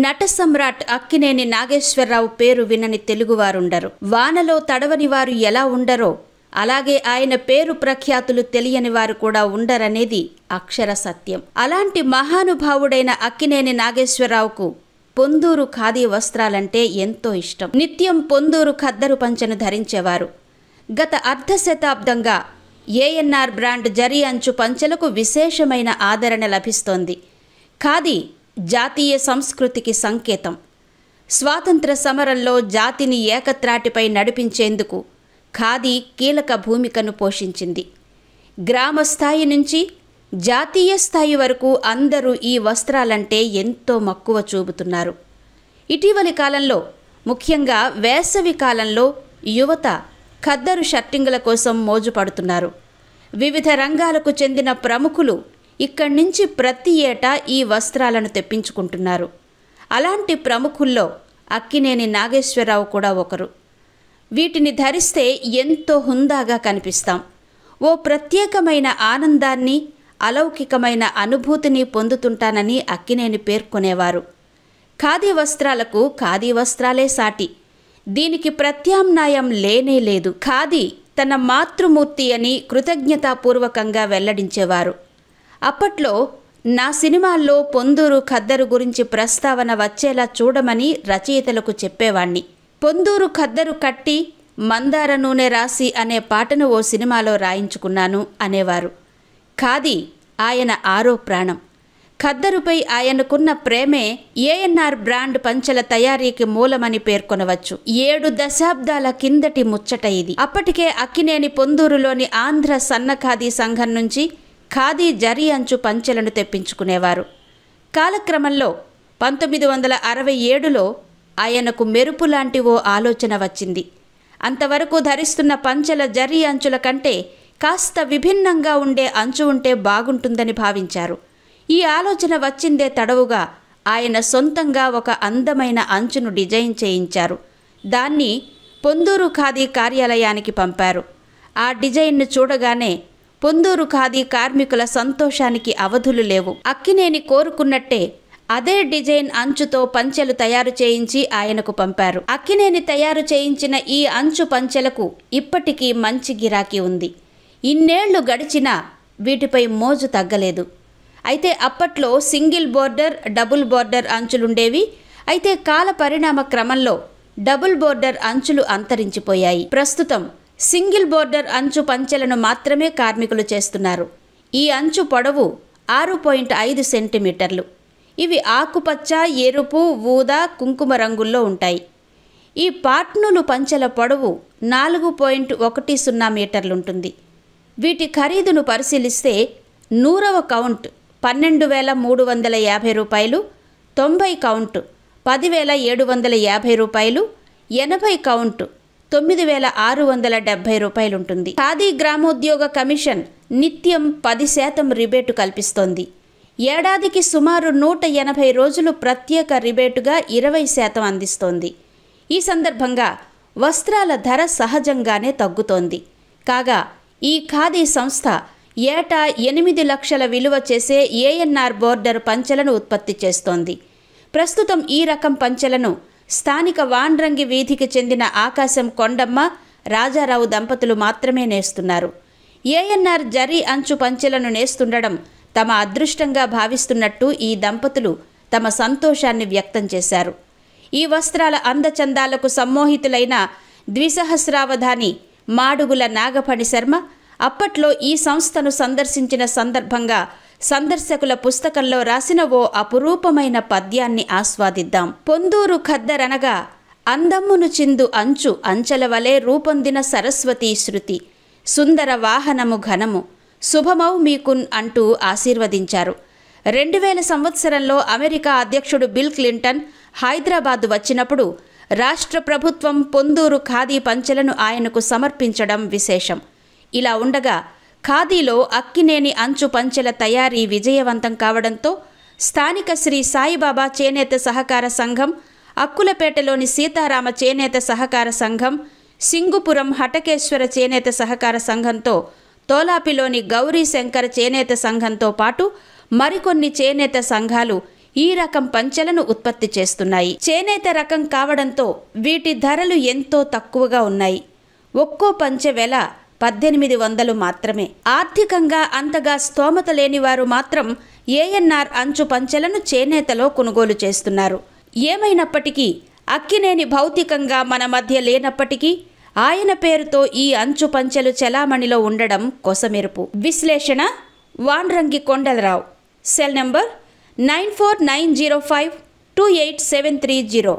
నట సమ్రాట్ అక్కినేని నాగేశ్వరరావు పేరు వినని తెలుగువారుండరు. వానలో తడవని వారు ఎలా ఉండరో అలాగే ఆయన పేరు ప్రఖ్యాతులు తెలియని వారు కూడా ఉండరనేది అక్షర సత్యం. అలాంటి మహానుభావుడైన అక్కినేని నాగేశ్వరరావుకు పొందూరు ఖాదీ వస్త్రాలంటే ఎంతో ఇష్టం. నిత్యం పొందూరు ఖద్దరు పంచెను ధరించేవారు. గత అర్ధ శతాబ్దంగా ఏఎన్ఆర్ బ్రాండ్ జరీ అంచు పంచెలకు విశేషమైన ఆదరణ లభిస్తోంది. ఖాదీ జాతీయ సంస్కృతికి సంకేతం. స్వాతంత్ర సమరంలో జాతిని ఏకత్రాటిపై నడిపించేందుకు ఖాదీ కీలక భూమికను పోషించింది. గ్రామ స్థాయి నుంచి జాతీయ స్థాయి వరకు అందరూ ఈ వస్త్రాలంటే ఎంతో మక్కువ చూపుతున్నారు. ఇటీవలి కాలంలో ముఖ్యంగా వేసవి కాలంలో యువత ఖద్దరు షర్టింగుల కోసం మోజుపడుతున్నారు. వివిధ రంగాలకు చెందిన ప్రముఖులు ఇక్కడి నుంచి ప్రతి ఏటా ఈ వస్త్రాలను తెప్పించుకుంటున్నారు. అలాంటి ప్రముఖుల్లో అక్కినేని నాగేశ్వరరావు కూడా ఒకరు. వీటిని ధరిస్తే ఎంతో హుందాగా కనిపిస్తాం. ఓ ప్రత్యేకమైన ఆనందాన్ని, అలౌకికమైన అనుభూతిని పొందుతుంటానని అక్కినేని పేర్కొనేవారు. ఖాదీ వస్త్రాలకు ఖాదీ వస్త్రాలే సాటి. దీనికి ప్రత్యామ్నాయం లేనే లేదు. ఖాదీ తన మాతృమూర్తి అని కృతజ్ఞతాపూర్వకంగా వెల్లడించేవారు. అప్పట్లో నా సినిమాల్లో పొందూరు ఖద్దరు గురించి ప్రస్తావన వచ్చేలా చూడమని రచయితలకు చెప్పేవాణ్ణి. పొందూరు ఖద్దరు కట్టి మందార నూనె రాసి అనే పాటను ఓ సినిమాలో రాయించుకున్నాను అనేవారు. ఖాదీ ఆయన ఆరో ప్రాణం. ఖద్దరుపై ఆయనకున్న ప్రేమే ఏఎన్ఆర్ బ్రాండ్ పంచెల తయారీకి మూలమని పేర్కొనవచ్చు. 7 దశాబ్దాల కిందటి ముచ్చట ఇది. అప్పటికే అక్కినేని పొందూరులోని ఆంధ్ర సన్న ఖాదీ సంఘం నుంచి ఖాదీ జరీ అంచు పంచెలను తెప్పించుకునేవారు. కాలక్రమంలో 1967లో ఆయనకు మెరుపు లాంటి ఓ ఆలోచన వచ్చింది. అంతవరకు ధరిస్తున్న పంచెల జరీ అంచుల కంటే కాస్త విభిన్నంగా ఉండే అంచు ఉంటే బాగుంటుందని భావించారు. ఈ ఆలోచన వచ్చిందే తడవుగా ఆయన సొంతంగా ఒక అందమైన అంచును డిజైన్ చేయించారు. దాన్ని పొందూరు ఖాదీ కార్యాలయానికి పంపారు. ఆ డిజైన్ను చూడగానే పొందూరు ఖాదీ కార్మికుల సంతోషానికి అవధులు లేవు. అక్కినేని కోరుకున్నట్టే అదే డిజైన్ అంచుతో పంచెలు తయారు చేయించి ఆయనకు పంపారు. అక్కినేని తయారు చేయించిన ఈ అంచు పంచెలకు ఇప్పటికీ మంచి గిరాకీ ఉంది. ఇన్నేళ్లు గడిచినా వీటిపై మోజు తగ్గలేదు. అయితే అప్పట్లో సింగిల్ బోర్డర్, డబుల్ బోర్డర్ అంచులుండేవి. అయితే కాల పరిణామ క్రమంలో డబుల్ బోర్డర్ అంచులు అంతరించిపోయాయి. ప్రస్తుతం సింగిల్ బోర్డర్ అంచు పంచెలను మాత్రమే కార్మికులు చేస్తున్నారు. ఈ అంచు పొడవు 6.5 సెంటీమీటర్లు. ఇవి ఆకుపచ్చ, ఎరుపు, ఊదా, కుంకుమ రంగుల్లో ఉంటాయి. ఈ పాట్నులు పంచెల పొడవు 4.10 మీటర్లుంటుంది. వీటి ఖరీదును పరిశీలిస్తే 100వ కౌంట్ 12,350 రూపాయలు, 90 కౌంట్ 10,750 రూపాయలు, 80 కౌంట్ 9,670 రూపాయలుంటుంది. ఖాదీ గ్రామోద్యోగ కమిషన్ నిత్యం 10% రిబేటు కల్పిస్తోంది. ఏడాదికి సుమారు 180 రోజులు ప్రత్యేక రిబేటుగా 20% అందిస్తోంది. ఈ సందర్భంగా వస్త్రాల ధర సహజంగానే తగ్గుతోంది. కాగా ఈ ఖాదీ సంస్థ ఏటా 8 లక్షల విలువ చేసే ఏఎన్ఆర్ బోర్డర్ పంచెలను ఉత్పత్తి చేస్తోంది. ప్రస్తుతం ఈ రకం పంచెలను స్థానిక వాండ్రంగి వీధికి చెందిన ఆకాశం కొండమ్మ, రాజారావు దంపతులు మాత్రమే నేస్తున్నారు. ఏఎన్ఆర్ జరీ అంచు పంచెలను నేస్తుండడం తమ అదృష్టంగా భావిస్తున్నట్టు ఈ దంపతులు తమ సంతోషాన్ని వ్యక్తం చేశారు. ఈ వస్త్రాల అందచందాలకు సమ్మోహితులైన ద్విసహస్రావధాని మాడుగుల నాగఫణి శర్మ అప్పట్లో ఈ సంస్థను సందర్శించిన సందర్భంగా సందర్శకుల పుస్తకంలో రాసిన ఓ అపురూపమైన పద్యాన్ని ఆస్వాదిద్దాం. పొందూరు ఖద్దరనగా అందమ్మును చిందు అంచు అంచెల వలె రూపొందిన సరస్వతీ శృతి, సుందర వాహనము ఘనము, శుభమౌ మీకున్ అంటూ ఆశీర్వదించారు. 2000 సంవత్సరంలో అమెరికా అధ్యక్షుడు బిల్ క్లింటన్ హైదరాబాద్ వచ్చినప్పుడు రాష్ట్ర ప్రభుత్వం పొందూరు ఖాదీ పంచెలను ఆయనకు సమర్పించడం విశేషం. ఇలా ఉండగా ఖాదీలో అక్కినేని అంచు పంచెల తయారీ విజయవంతం కావడంతో స్థానిక శ్రీ సాయిబాబా చేనేత సహకార సంఘం, అక్కులపేటలోని సీతారామ చేనేత సహకార సంఘం, సింగుపురం హటకేశ్వర చేనేత సహకార సంఘంతో తోలాపిలోని గౌరీ శంకర్ చేనేత సంఘంతో పాటు మరికొన్ని చేనేత సంఘాలు ఈ రకం పంచెలను ఉత్పత్తి చేస్తున్నాయి. చేనేత రకం కావడంతో వీటి ధరలు ఎంతో తక్కువగా ఉన్నాయి. ఒక్కో పంచె వెల 1800 మాత్రమే. ఆర్థికంగా అంతగా స్తోమత లేని వారు మాత్రం ఏఎన్ఆర్ అంచు పంచెలను చేనేతలో కొనుగోలు చేస్తున్నారు. ఏమైనప్పటికీ అక్కినేని భౌతికంగా మన మధ్య లేనప్పటికీ ఆయన పేరుతో ఈ అంచు పంచెలు చెలామణిలో ఉండడం కొసమెరుపు. విశ్లేషణ వాన్రంగి కొండలరావు. Cell number 9490528730.